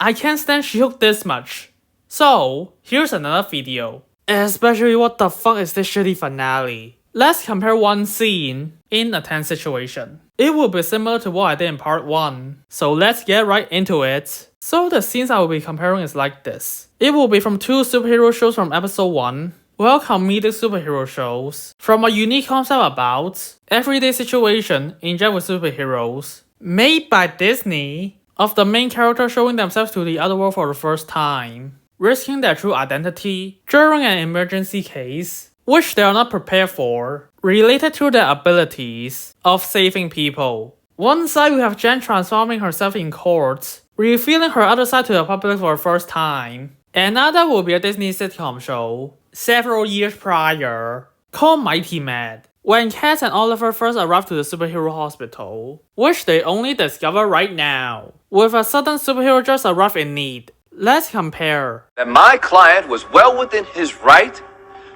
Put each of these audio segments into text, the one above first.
I can't stand She-Hulk this much. So, here's another video. Especially what the fuck is this shitty finale? Let's compare one scene in a tense situation. It will be similar to what I did in part 1. So let's get right into it. So the scenes I will be comparing is like this. It will be from 2 superhero shows from episode 1. Well, comedic superhero shows. From a unique concept about everyday situation injected with superheroes. Made by Disney. Of the main character showing themselves to the other world for the first time. Risking their true identity during an emergency case, which they are not prepared for, related to their abilities of saving people. One side we have Jen transforming herself in court, revealing her other side to the public for the first time. Another will be a Disney sitcom show, several years prior, called Mighty Med, when Cass and Oliver first arrived to the superhero hospital, which they only discover right now, with a sudden superhero just arrived in need. Let's compare. That my client was well within his right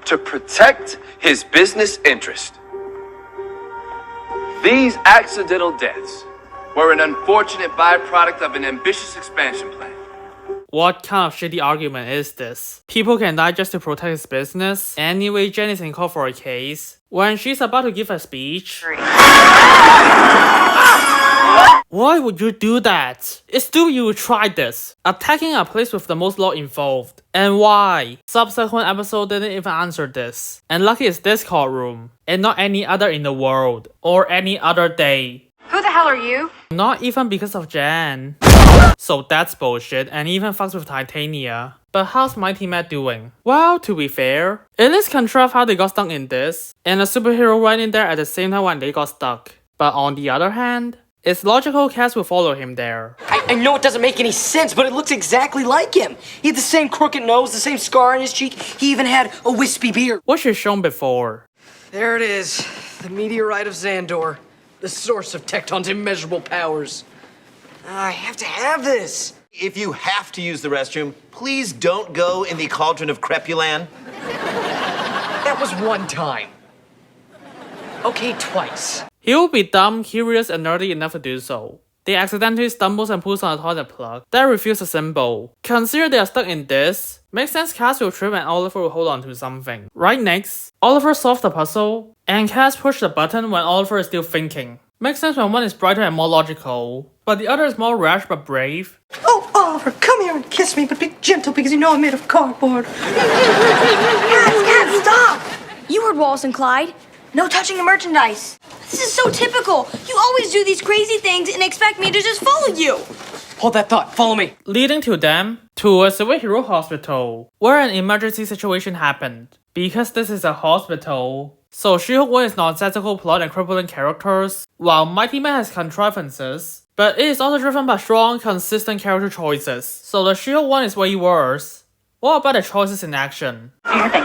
to protect his business interest. These accidental deaths were an unfortunate byproduct of an ambitious expansion plan. What kind of shitty argument is this? People can die just to protect his business? Anyway, Jen is in court for a case. When she's about to give a speech... Why would you do that? It's stupid you would try this. Attacking a place with the most law involved. And why? Subsequent episode didn't even answer this. And lucky it's this courtroom. And not any other in the world. Or any other day. Who the hell are you? Not even because of Jan. So that's bullshit and even fucks with Titania. But how's Mighty Med doing? Well, to be fair, it is contrived how they got stuck in this. And a superhero right in there at the same time when they got stuck. But on the other hand, it's logical Cass will follow him there. I know it doesn't make any sense, but it looks exactly like him. He had the same crooked nose, the same scar on his cheek. He even had a wispy beard. Which is shown before. There it is. The meteorite of Xandor. The source of Tecton's immeasurable powers. I have to have this. If you have to use the restroom, please don't go in the cauldron of Crepulan. That was one time. Okay, twice. He will be dumb, curious, and nerdy enough to do so. They accidentally stumbles and pulls on a toilet plug that reveals a symbol. Consider they are stuck in this. Makes sense Cass will trip and Oliver will hold on to something. Right next, Oliver solves the puzzle, and Cass pushes the button when Oliver is still thinking. Makes sense when one is brighter and more logical, but the other is more rash but brave. Oh, Oliver, come here and kiss me, but be gentle because you know I'm made of cardboard. Cat, stop! You heard Wallace and Clyde. No touching the merchandise. This is so typical. You always do these crazy things and expect me to just follow you. Hold that thought. Follow me. Leading to them to a superhero hospital, where an emergency situation happened. Because this is a hospital, so She-Hulk is nonsensical plot and crippling characters, while Mighty Man has contrivances, but it is also driven by strong, consistent character choices, so the She-Hulk one is way worse. What about the choices in action? Anything.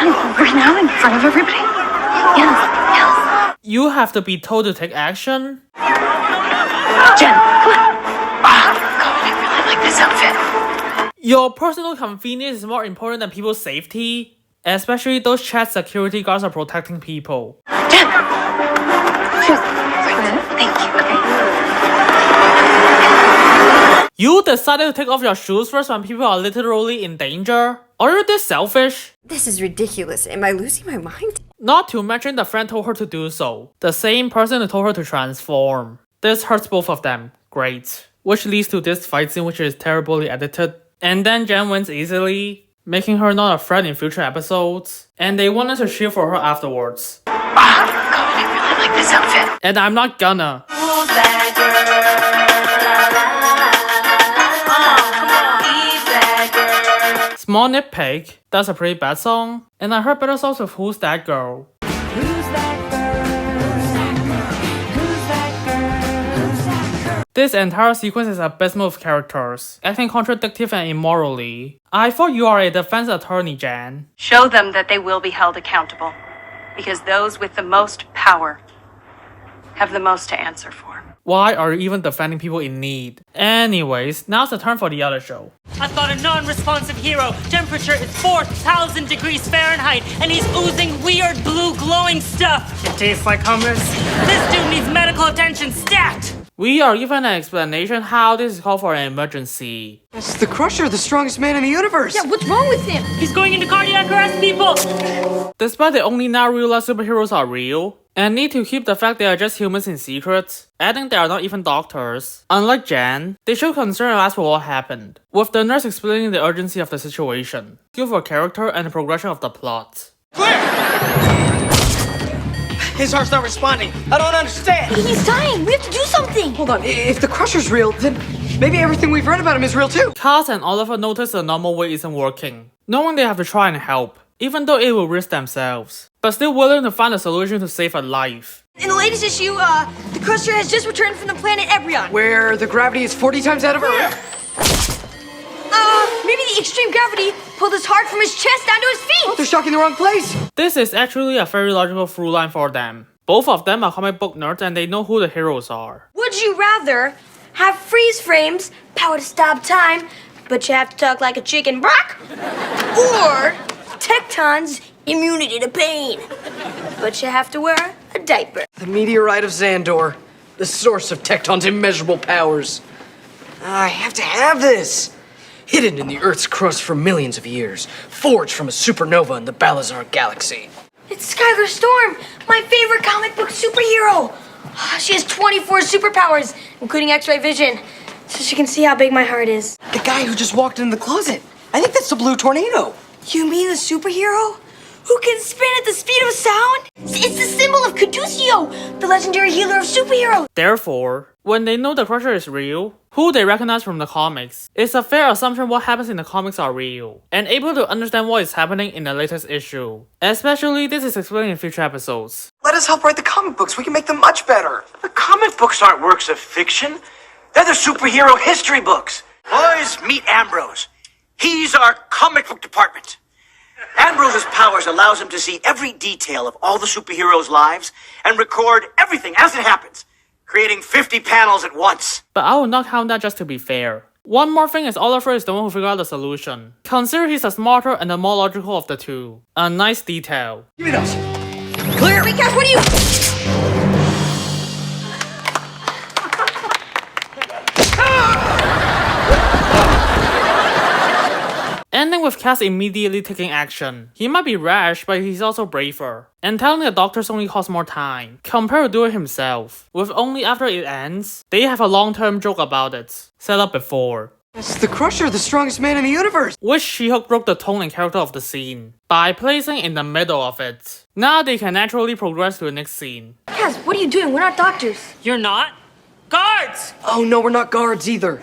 Right now in front of everybody? Yes. You have to be told to take action? Jen, come on. God, I really like this outfit. Your personal convenience is more important than people's safety? Especially those chat security guards are protecting people. Jen! Thank you. You decided to take off your shoes first when people are literally in danger? Are you this selfish? This is ridiculous. Am I losing my mind? Not to mention the friend told her to do so. The same person who told her to transform. This hurts both of them. Great. Which leads to this fight scene which is terribly edited. And then Jen wins easily, making her not a threat in future episodes. And they wanted to cheer for her afterwards. God, I really like this outfit. And I'm not gonna. Small nitpick, that's a pretty bad song. And I heard better songs with Who's That Girl? Who's that girl? Who's that girl? Who's that girl? This entire sequence is abysmal with characters, acting contradictory and immorally. I thought you are a defense attorney, Jan. Show them that they will be held accountable, because those with the most power have the most to answer for. Why are you even defending people in need? Anyways, now's the turn for the other show. I've got a non-responsive hero. Temperature is 4,000 degrees Fahrenheit, and he's oozing weird blue glowing stuff. It tastes like hummus. This dude needs medical attention stat! We are given an explanation how this is called for an emergency. That's the Crusher, the strongest man in the universe. Yeah, what's wrong with him? He's going into cardiac arrest, people! Despite they only now realize superheroes are real, and need to keep the fact they are just humans in secret, adding they are not even doctors. Unlike Jan, they show concern and ask for what happened, with the nurse explaining the urgency of the situation, good for character and the progression of the plot. His heart's not responding. I don't understand. He's dying. We have to do something. Hold on, if the Crusher's real, then maybe everything we've read about him is real too. Cass and Oliver notice the normal way isn't working, knowing they have to try and help, even though it will risk themselves, but still willing to find a solution to save a life. In the latest issue, the Crusher has just returned from the planet Ebrion. Where the gravity is 40 times out of Earth. Maybe the extreme gravity pulled his heart from his chest down to his feet. Oh, they're shocking the wrong place. This is actually a very logical through line for them. Both of them are comic book nerds and they know who the heroes are. Would you rather have freeze frames, power to stop time, but you have to talk like a chicken brock? Or Tecton's immunity to pain, but you have to wear a diaper? The meteorite of Xandor, the source of Tecton's immeasurable powers. I have to have this. Hidden in the Earth's crust for millions of years, forged from a supernova in the Balazar galaxy. It's Skylar Storm, my favorite comic book superhero. She has 24 superpowers, including X-ray vision, so she can see how big my heart is. The guy who just walked in the closet. I think that's the Blue Tornado. You mean the superhero? Who can spin at the speed of sound? It's the symbol of Caduceo, the legendary healer of superheroes. Therefore, when they know the Crusher is real, who they recognize from the comics, it's a fair assumption what happens in the comics are real, and able to understand what is happening in the latest issue. Especially, this is explained in future episodes. Let us help write the comic books. We can make them much better. The comic books aren't works of fiction. They're the superhero history books. Boys, meet Ambrose. He's our comic book department. Ambrose's powers allows him to see every detail of all the superheroes' lives and record everything as it happens, creating 50 panels at once. But I will not count that just to be fair. One more thing is Oliver is the one who figured out the solution. Consider he's the smarter and the more logical of the two. A nice detail. Give me those. Clear. Wait, guys, what are you? Ending with Cass immediately taking action. He might be rash, but he's also braver. And telling the doctors only costs more time, compared to doing it himself. With only after it ends, they have a long-term joke about it, set up before. That's the Crusher, the strongest man in the universe. Which She-Hulk broke the tone and character of the scene, by placing in the middle of it. Now they can naturally progress to the next scene. Guys, what are you doing? We're not doctors. You're not? Guards! Oh no, we're not guards either.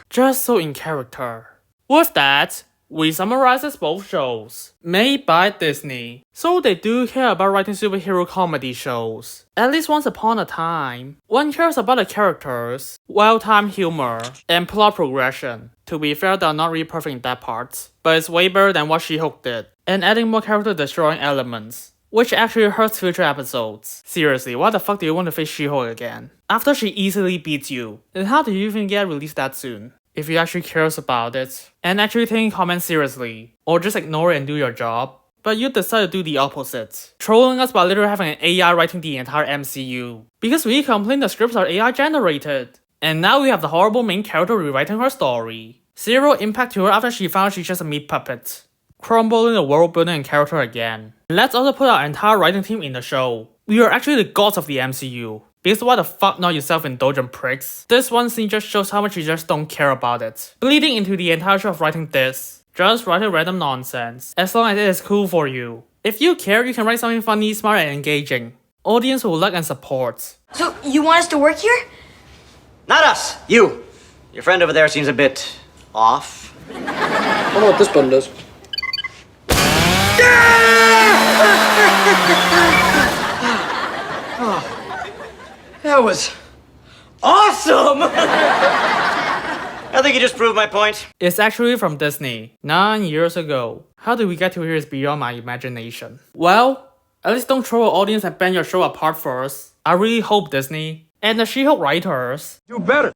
Just so in character. With that, we summarizes both shows. Made by Disney, so they do care about writing superhero comedy shows. At least once upon a time, one cares about the characters, well-timed humor, and plot progression. To be fair, they're not really perfect in that part, but it's way better than what She-Hulk did, and adding more character-destroying elements, which actually hurts future episodes. Seriously, why the fuck do you want to face She-Hulk again? After she easily beats you, then how do you even get released that soon? If you actually cares about it, and actually taking comments seriously, or just ignore it and do your job, but you decide to do the opposite, trolling us by literally having an AI writing the entire MCU. Because we complain the scripts are AI generated, and now we have the horrible main character rewriting her story. Zero impact to her after she found she's just a meat puppet. Crumbling the world building and character again. Let's also put our entire writing team in the show. We are actually the gods of the MCU. Because why the fuck not you self-indulgent pricks? This one scene just shows how much you just don't care about it. Bleeding into the entire show of writing this. Just write a random nonsense, as long as it is cool for you. If you care, you can write something funny, smart, and engaging. Audience will like and support. So, you want us to work here? Not us, you. Your friend over there seems a bit off. I don't know what this button does. That was awesome! I think you just proved my point. It's actually from Disney, 9 years ago. How did we get to here is beyond my imagination. Well, at least don't throw an audience and bend your show apart first. I really hope Disney and the She-Hulk writers Do better.